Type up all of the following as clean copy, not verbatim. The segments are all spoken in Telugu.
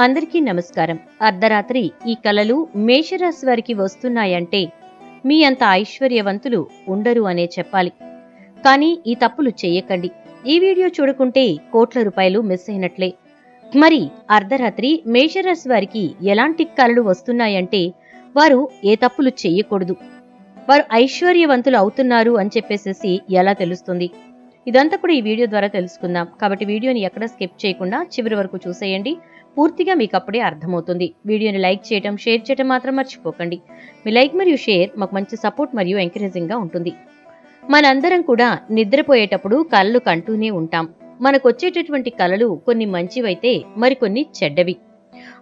అందరికీ నమస్కారం. అర్ధరాత్రి ఈ కలలు మేషరాశి వారికి వస్తున్నాయంటే మీ అంత ఐశ్వర్యవంతులు ఉండరు అనే చెప్పాలి. కానీ ఈ తప్పులు చెయ్యకండి. ఈ వీడియో చూడకుంటే కోట్ల రూపాయలు మిస్ అయినట్లే. మరి అర్ధరాత్రి మేషరాశి వారికి ఎలాంటి కలలు వస్తున్నాయంటే వారు ఏ తప్పులు చెయ్యకూడదు, వారు ఐశ్వర్యవంతులు అవుతున్నారు అని చెప్పేసేసి ఎలా తెలుస్తుంది? ఇదంతా కూడా ఈ వీడియో ద్వారా తెలుసుకుందాం. కాబట్టి వీడియోని ఎక్కడ స్కిప్ చేయకుండా చివరి వరకు చూసేయండి. పూర్తిగా మీకు అప్పుడే అర్థమవుతుంది. వీడియోని లైక్ చేయడం, షేర్ చేయడం మాత్రం మర్చిపోకండి. మీ లైక్ మరియు షేర్ మాకు మంచి సపోర్ట్ మరియు ఎంకరేజింగ్ గా ఉంటుంది. మనందరం కూడా నిద్రపోయేటప్పుడు కలలు కంటూనే ఉంటాం. మనకొచ్చేటటువంటి కలలు కొన్ని మంచివైతే మరికొన్ని చెడ్డవి.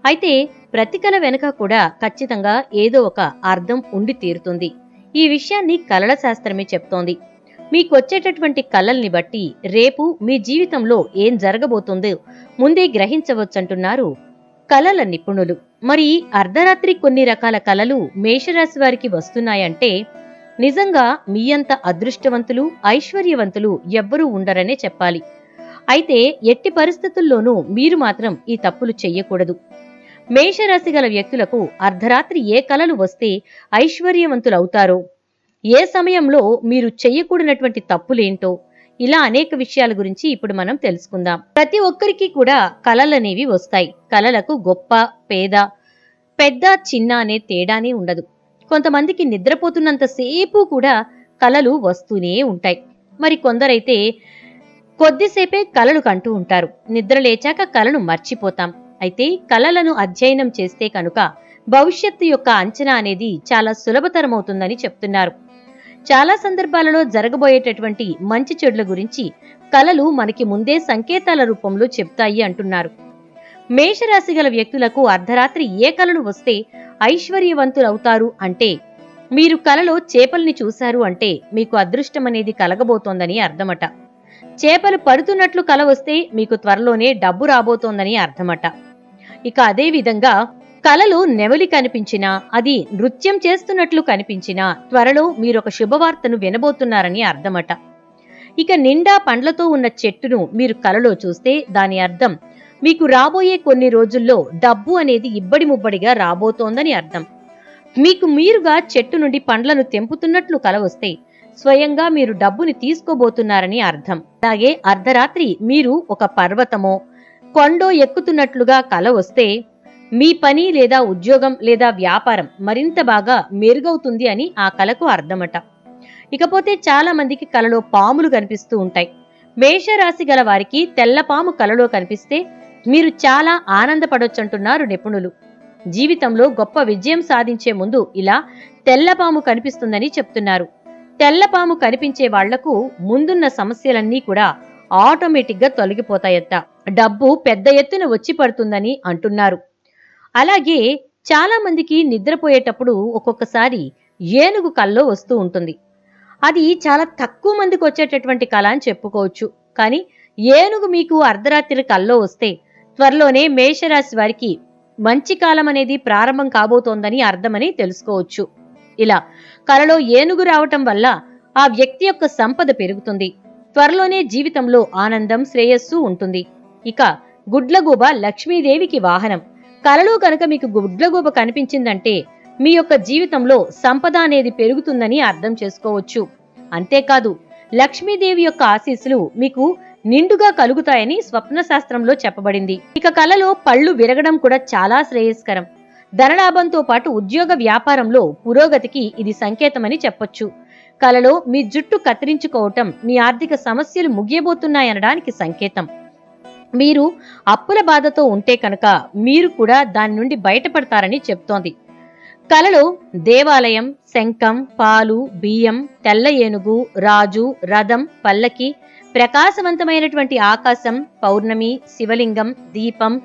అయితే ప్రతి కల వెనక కూడా ఖచ్చితంగా ఏదో ఒక అర్థం ఉండి తీరుతుంది. ఈ విషయాన్ని కలల శాస్త్రమే చెప్తోంది. మీకొచ్చేటటువంటి కలల్ని బట్టి రేపు మీ జీవితంలో ఏం జరగబోతుందో ముందే గ్రహించవచ్చంటున్నారు కలల నిపుణులు. మరి అర్ధరాత్రి కొన్ని రకాల కలలు మేషరాశి వారికి వస్తున్నాయంటే నిజంగా మీ అంత అదృష్టవంతులు, ఐశ్వర్యవంతులు ఎవ్వరూ ఉండరనే చెప్పాలి. అయితే ఎట్టి పరిస్థితుల్లోనూ మీరు మాత్రం ఈ తప్పులు చెయ్యకూడదు. మేషరాశి గల వ్యక్తులకు అర్ధరాత్రి ఏ కలలు వస్తే ఐశ్వర్యవంతులవుతారో, ఏ సమయంలో మీరు చెయ్యకూడనటువంటి తప్పులేంటో, ఇలా అనేక విషయాల గురించి ఇప్పుడు మనం తెలుసుకుందాం. ప్రతి ఒక్కరికి కూడా కలలనేవి వస్తాయి. కలలకు గొప్ప, పేద, పెద్ద, చిన్న అనే తేడానే ఉండదు. కొంతమందికి నిద్రపోతున్నంతసేపు కూడా కలలు వస్తూనే ఉంటాయి. మరి కొందరైతే కొద్దిసేపే కలలు కంటూ ఉంటారు. నిద్ర లేచాక కలను మర్చిపోతాం. అయితే కలలను అధ్యయనం చేస్తే కనుక భవిష్యత్తు యొక్క అంచనా అనేది చాలా సులభతరమవుతుందని చెప్తున్నారు. చాలా సందర్భాలలో జరగబోయేటటువంటి మంచి చెడుల గురించి కలలు మనకి ముందే సంకేతాల రూపంలో చెప్తాయి అంటున్నారు. మేషరాశి గల వ్యక్తులకు అర్ధరాత్రి ఏ కలలు వస్తే ఐశ్వర్యవంతులవుతారు అంటే, మీరు కలలో చేపల్ని చూశారు అంటే మీకు అదృష్టం అనేది కలగబోతోందని అర్థమట. చేపలు పడుతున్నట్లు కల వస్తే మీకు త్వరలోనే డబ్బు రాబోతోందని అర్థమట. ఇక అదే విధంగా కలలో నెమలి కనిపించినా, అది నృత్యం చేస్తున్నట్లు కనిపించినా త్వరలో మీరొక శుభవార్తను వినబోతున్నారని అర్థమట. ఇక నిండా పండ్లతో ఉన్న చెట్టును మీరు కలలో చూస్తే దాని అర్థం మీకు రాబోయే కొన్ని రోజుల్లో డబ్బు అనేది ఇబ్బడి ముబ్బడిగా రాబోతోందని అర్థం. మీకు మీరుగా చెట్టు నుండి పండ్లను తెంపుతున్నట్లు కల వస్తే స్వయంగా మీరు డబ్బుని తీసుకోబోతున్నారని అర్థం. అలాగే అర్ధరాత్రి మీరు ఒక పర్వతమో కొండో ఎక్కుతున్నట్లుగా కల వస్తే మీ పని లేదా ఉద్యోగం లేదా వ్యాపారం మరింత బాగా మెరుగవుతుంది అని ఆ కలకు అర్థమట. ఇకపోతే చాలా మందికి కలలో పాములు కనిపిస్తూ ఉంటాయి. మేషరాశి గల వారికి తెల్లపాము కలలో కనిపిస్తే మీరు చాలా ఆనందపడొచ్చంటున్నారు నిపుణులు. జీవితంలో గొప్ప విజయం సాధించే ముందు ఇలా తెల్లపాము కనిపిస్తుందని చెప్తున్నారు. తెల్లపాము కనిపించే వాళ్లకు ముందున్న సమస్యలన్నీ కూడా ఆటోమేటిక్ గా తొలగిపోతాయట. డబ్బు పెద్ద ఎత్తున వచ్చి పడుతుందని అంటున్నారు. అలాగే చాలా మందికి నిద్రపోయేటప్పుడు ఒక్కొక్కసారి ఏనుగు కల్లో వస్తూ ఉంటుంది. అది చాలా తక్కువ మందికి వచ్చేటటువంటి కళ అని చెప్పుకోవచ్చు. కానీ ఏనుగు మీకు అర్ధరాత్రి కల్లో వస్తే త్వరలోనే మేషరాశి వారికి మంచి కాలం అనేది ప్రారంభం కాబోతోందని అర్థమని తెలుసుకోవచ్చు. ఇలా కలలో ఏనుగు రావటం వల్ల ఆ వ్యక్తి యొక్క సంపద పెరుగుతుంది. త్వరలోనే జీవితంలో ఆనందం, శ్రేయస్సు ఉంటుంది. ఇక గుడ్లగూబ లక్ష్మీదేవికి వాహనం. కలలో కనుక మీకు గుడ్లగూబ కనిపించిందంటే మీ యొక్క జీవితంలో సంపద అనేది పెరుగుతుందని అర్థం చేసుకోవచ్చు. అంతేకాదు లక్ష్మీదేవి యొక్క ఆశీస్సులు మీకు నిండుగా కలుగుతాయని స్వప్న శాస్త్రంలో చెప్పబడింది. ఇక కలలో పళ్ళు విరగడం కూడా చాలా శ్రేయస్కరం. ధనలాభంతో పాటు ఉద్యోగ వ్యాపారంలో పురోగతికి ఇది సంకేతమని చెప్పొచ్చు. కలలో మీ జుట్టు కత్తిరించుకోవటం మీ ఆర్థిక సమస్యలు ముగియబోతున్నాయనడానికి సంకేతం. మీరు అప్పుల బాధతో ఉంటే కనుక మీరు కూడా దాని నుండి బయటపడతారని చెప్తోంది. కలలో దేవాలయం, శంఖం, పాలు, బియ్యం, తెల్ల ఏనుగు, రాజు, రథం, పల్లకి, ప్రకాశవంతమైనటువంటి ఆకాశం, పౌర్ణమి, శివలింగం, దీపం,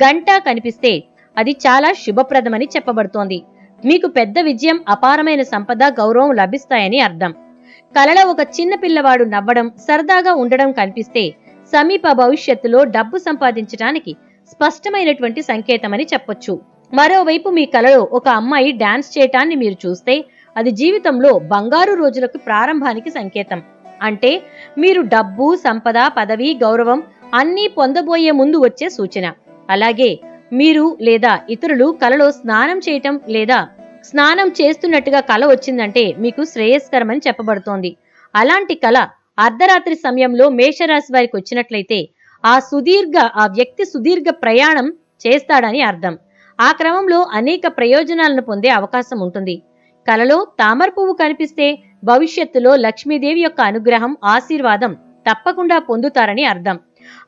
గంట కనిపిస్తే అది చాలా శుభప్రదమని చెప్పబడుతోంది. మీకు పెద్ద విజయం, అపారమైన సంపద, గౌరవం లభిస్తాయని అర్థం. కలలో ఒక చిన్న పిల్లవాడు నవ్వడం, సరదాగా ఉండడం కనిపిస్తే సమీప భవిష్యత్తులో డబ్బు సంపాదించడానికి స్పష్టమైనటువంటి సంకేతమని చెప్పొచ్చు. మరోవైపు మీ కలలో ఒక అమ్మాయి డాన్స్ చేయటాన్ని మీరు చూస్తే అది జీవితంలో బంగారు రోజులకు ప్రారంభానికి సంకేతం. అంటే మీరు డబ్బు, సంపద, పదవి, గౌరవం అన్నీ పొందబోయే ముందు వచ్చే సూచన. అలాగే మీరు లేదా ఇతరులు కలలో స్నానం చేయటం లేదా స్నానం చేస్తున్నట్టుగా కల వచ్చిందంటే మీకు శ్రేయస్కరమని చెప్పబడుతోంది. అలాంటి కల అర్ధరాత్రి సమయంలో మేషరాశి వారికి వచ్చినట్లయితే ఆ వ్యక్తి సుదీర్ఘ ప్రయాణం చేస్తాడని అర్థం. ఆ క్రమంలో అనేక ప్రయోజనాలను పొందే అవకాశం ఉంటుంది. కలలో తామర పువ్వు కనిపిస్తే భవిష్యత్తులో లక్ష్మీదేవి యొక్క అనుగ్రహం, ఆశీర్వాదం తప్పకుండా పొందుతారని అర్థం.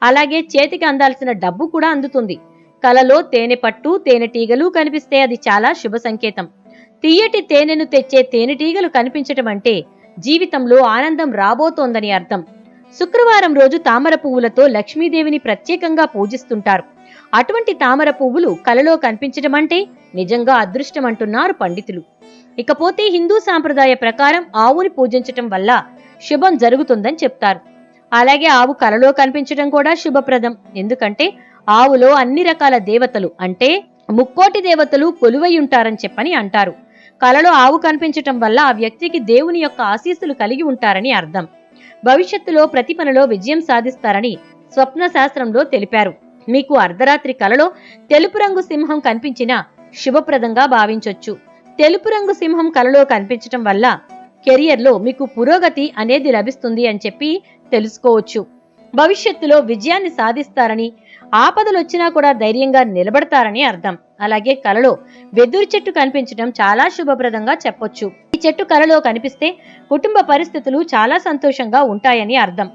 అలాగే చేతికి అందాల్సిన డబ్బు కూడా అందుతుంది. కలలో తేనె పట్టు, తేనెటీగలు కనిపిస్తే అది చాలా శుభ సంకేతం. తీయటి తేనెను తెచ్చే తేనెటీగలు కనిపించటం అంటే జీవితంలో ఆనందం రాబోతోందని అర్థం. శుక్రవారం రోజు తామర పువ్వులతో లక్ష్మీదేవిని ప్రత్యేకంగా పూజిస్తుంటారు. అటువంటి తామర పువ్వులు కలలో కనిపించడం అంటే నిజంగా అదృష్టం అంటున్నారు పండితులు. ఇకపోతే హిందూ సాంప్రదాయ ప్రకారం ఆవుని పూజించటం వల్ల శుభం జరుగుతుందని చెప్తారు. అలాగే ఆవు కలలో కనిపించడం కూడా శుభప్రదం. ఎందుకంటే ఆవులో అన్ని రకాల దేవతలు అంటే 3,00,00,000 దేవతలు కొలువై ఉంటారని చెప్పని అంటారు. కలలో ఆవు కనిపించటం వల్ల ఆ వ్యక్తికి దేవుని యొక్క ఆశీస్సులు కలిగి ఉంటారని అర్థం. భవిష్యత్తులో ప్రతి పనిలో విజయం సాధిస్తారని స్వప్న శాస్త్రంలో తెలిపారు. మీకు అర్ధరాత్రి కలలో తెలుపు రంగు సింహం కనిపించినా శుభప్రదంగా భావించొచ్చు. తెలుపు రంగు సింహం కలలో కనిపించటం వల్ల కెరియర్లో మీకు పురోగతి అనేది లభిస్తుంది అని చెప్పి తెలుసుకోవచ్చు. భవిష్యత్తులో విజయాన్ని సాధిస్తారని, ఆపదలొచ్చినా కూడా ధైర్యంగా నిలబడతారని అర్థం. అలాగే కలలో వెదురు చెట్టు కనిపించడం చాలా శుభప్రదంగా చెప్పొచ్చు. ఈ చెట్టు కలలో కనిపిస్తే కుటుంబ పరిస్థితులు చాలా సంతోషంగా ఉంటాయని అర్థం.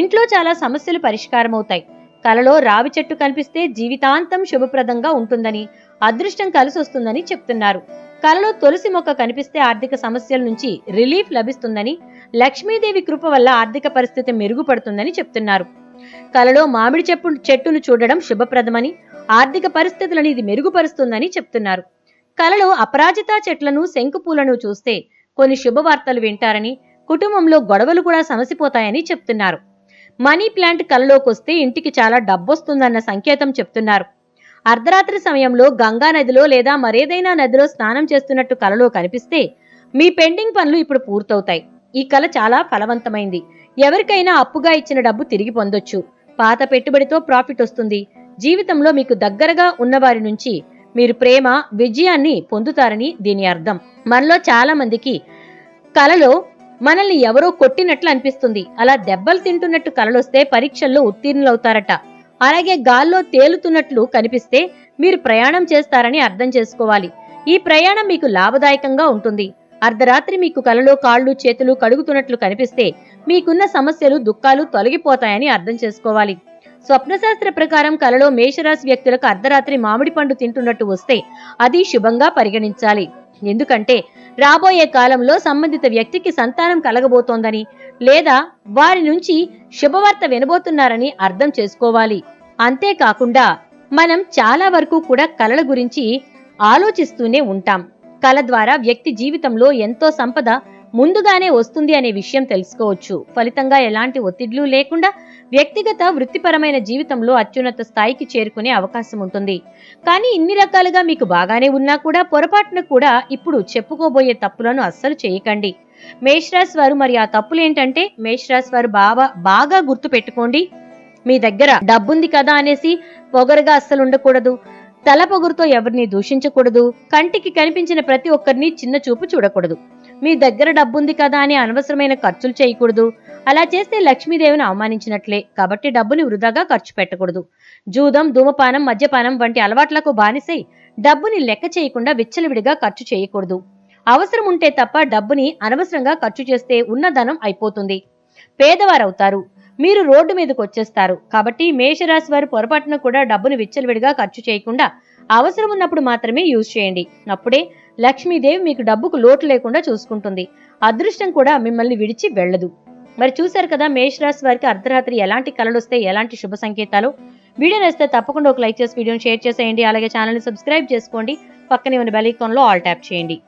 ఇంట్లో చాలా సమస్యలు పరిష్కారమవుతాయి. కలలో రావి చెట్టు కనిపిస్తే జీవితాంతం శుభప్రదంగా ఉంటుందని, అదృష్టం కలిసొస్తుందని చెప్తున్నారు. కలలో తులసి మొక్క కనిపిస్తే ఆర్థిక సమస్యల నుంచి రిలీఫ్ లభిస్తుందని, లక్ష్మీదేవి కృప వల్ల ఆర్థిక పరిస్థితి మెరుగుపడుతుందని చెప్తున్నారు. కలలో మామిడి చెట్టును చూడడం శుభప్రదమని, ఆర్థిక పరిస్థితులను ఇది మెరుగుపరుస్తుందని చెప్తున్నారు. కలలో అపరాజితా చెట్లను, శంకుపూలను చూస్తే కొన్ని శుభవార్తలు వింటారని, కుటుంబంలో గొడవలు కూడా సమసిపోతాయని చెప్తున్నారు. మనీ ప్లాంట్ కలలోకొస్తే ఇంటికి చాలా డబ్బొస్తుందన్న సంకేతం చెప్తున్నారు. అర్ధరాత్రి సమయంలో గంగా నదిలో లేదా మరేదైనా నదిలో స్నానం చేస్తున్నట్టు కలలో కనిపిస్తే మీ పెండింగ్ పనులు ఇప్పుడు పూర్తవుతాయి. ఈ కల చాలా ఫలవంతమైంది. ఎవరికైనా అప్పుగా ఇచ్చిన డబ్బు తిరిగి పొందొచ్చు. పాత పెట్టుబడితో ప్రాఫిట్ వస్తుంది. జీవితంలో మీకు దగ్గరగా ఉన్నవారి నుంచి మీరు ప్రేమ, విజయాన్ని పొందుతారని దీని అర్థం. మనలో చాలా మందికి కలలో మనల్ని ఎవరో కొట్టినట్లు అనిపిస్తుంది. అలా దెబ్బలు తింటున్నట్టు కలలొస్తే పరీక్షల్లో ఉత్తీర్ణులవుతారట. అలాగే గాల్లో తేలుతున్నట్లు కనిపిస్తే మీరు ప్రయాణం చేస్తారని అర్థం చేసుకోవాలి. ఈ ప్రయాణం మీకు లాభదాయకంగా ఉంటుంది. అర్ధరాత్రి మీకు కలలో కాళ్ళు, చేతులు కడుగుతున్నట్లు కనిపిస్తే మీకున్న సమస్యలు, దుఃఖాలు తొలగిపోతాయని అర్థం చేసుకోవాలి. స్వప్నశాస్త్ర ప్రకారం కలలో మేషరాశి వ్యక్తులకు అర్ధరాత్రి మామిడి పండు తింటున్నట్టు వస్తే అది శుభంగా పరిగణించాలి. ఎందుకంటే రాబోయే కాలంలో సంబంధిత వ్యక్తికి సంతానం కలగబోతోందని లేదా వారి నుంచి శుభవార్త వినబోతున్నారని అర్థం చేసుకోవాలి. అంతేకాకుండా మనం చాలా వరకు కూడా కలల గురించి ఆలోచిస్తూనే ఉంటాం. కల ద్వారా వ్యక్తి జీవితంలో ఎంతో సంపద ముందుగానే వస్తుంది అనే విషయం తెలుసుకోవచ్చు. ఫలితంగా ఎలాంటి ఒత్తిళ్లు లేకుండా వ్యక్తిగత, వృత్తిపరమైన జీవితంలో అత్యున్నత స్థాయికి చేరుకునే అవకాశం ఉంటుంది. కానీ ఇన్ని రకాలుగా మీకు బాగానే ఉన్నా కూడా పొరపాటున కూడా ఇప్పుడు చెప్పుకోబోయే తప్పులను అస్సలు చేయకండి. మేషరాశి వారు మరి ఆ తప్పులేంటంటే, మేషరాశి వారు బాగా గుర్తు పెట్టుకోండి. మీ దగ్గర డబ్బుంది కదా అనేసి పొగరుగా అస్సలు ఉండకూడదు. తల పొగురుతో ఎవరిని దూషించకూడదు. కంటికి కనిపించిన ప్రతి ఒక్కరిని చిన్న చూపు చూడకూడదు. మీ దగ్గర డబ్బుంది కదా అని అనవసరమైన ఖర్చులు చేయకూడదు. అలా చేస్తే లక్ష్మీదేవిని అవమానించినట్లే. కాబట్టి డబ్బుని వృధాగా ఖర్చు పెట్టకూడదు. జూదం, ధూమపానం, మద్యపానం వంటి అలవాట్లకు బానిసై డబ్బుని లెక్క చేయకుండా విచ్చలవిడిగా ఖర్చు చేయకూడదు. అవసరం ఉంటే తప్ప డబ్బుని అనవసరంగా ఖర్చు చేస్తే ఉన్న ధనం అయిపోతుంది, పేదవారవుతారు, మీరు రోడ్డు మీదకి వచ్చేస్తారు. కాబట్టి మేషరాశి వారు పొరపాటున కూడా డబ్బును విచ్చలవిడిగా ఖర్చు చేయకుండా అవసరం ఉన్నప్పుడు మాత్రమే యూజ్ చేయండి. అప్పుడే లక్ష్మీదేవి మీకు డబ్బుకు లోటు లేకుండా చూసుకుంటుంది. అదృష్టం కూడా మిమ్మల్ని విడిచి వెళ్ళదు. మరి చూశారు కదా మేషరాశి వారికి అర్ధరాత్రి ఎలాంటి కలలు వస్తే ఎలాంటి శుభ సంకేతాలు. వీడియో నచ్చితే తప్పకుండా ఒక లైక్ చేసి వీడియోని షేర్ చేసేయండి. అలాగే ఛానల్ని సబ్స్క్రైబ్ చేసుకోండి. పక్కనే ఉన్న బెల్ ఐకాన్లో ఆల్ ట్యాప్ చేయండి.